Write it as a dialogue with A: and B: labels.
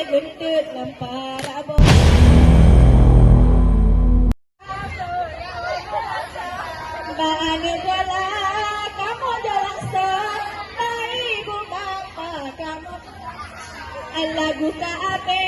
A: gendut lempar abon. Bani bola kamu jalasa, na ibu bapa kamu. Lagu ka ape